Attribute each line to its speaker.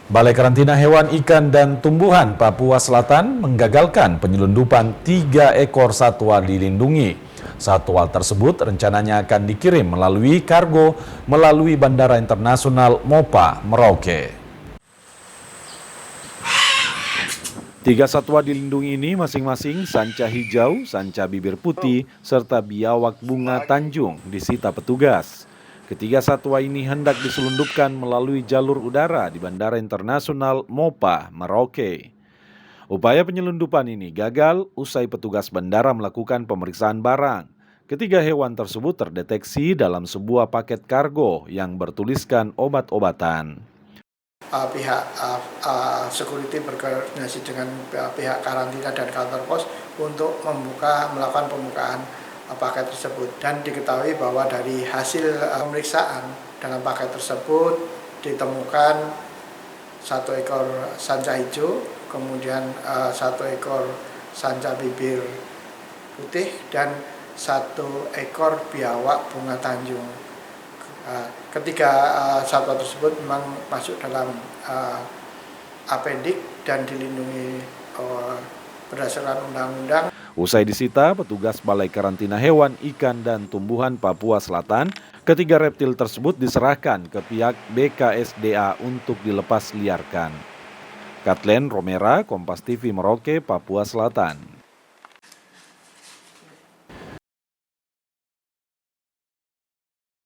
Speaker 1: Balai Karantina Hewan, Ikan, dan Tumbuhan Papua Selatan menggagalkan penyelundupan 3 ekor satwa dilindungi. Satwa tersebut rencananya akan dikirim melalui kargo melalui Bandara Internasional Mopa, Merauke. 3 satwa dilindungi ini masing-masing sanca hijau, sanca bibir putih, serta biawak bunga Tanjung disita petugas. Ketiga satwa ini hendak diselundupkan melalui jalur udara di Bandara Internasional Mopa, Merauke. Upaya penyelundupan ini gagal usai petugas bandara melakukan pemeriksaan barang. Ketiga hewan tersebut terdeteksi dalam sebuah paket kargo yang bertuliskan obat-obatan.
Speaker 2: Pihak security berkoordinasi dengan pihak karantina dan kantor pos untuk melakukan pembukaan paket tersebut, dan diketahui bahwa dari hasil pemeriksaan dalam paket tersebut ditemukan 1 ekor sanca hijau, kemudian 1 ekor sanca bibir putih, dan 1 ekor biawak bunga Tanjung. Ketiga satwa tersebut memang masuk dalam apendik dan dilindungi berdasarkan undang-undang.
Speaker 1: Usai disita, petugas Balai Karantina Hewan, Ikan, dan Tumbuhan Papua Selatan, ketiga reptil tersebut diserahkan ke pihak BKSDA untuk dilepas liarkan. Katlen Romera, Kompas TV Merauke, Papua Selatan.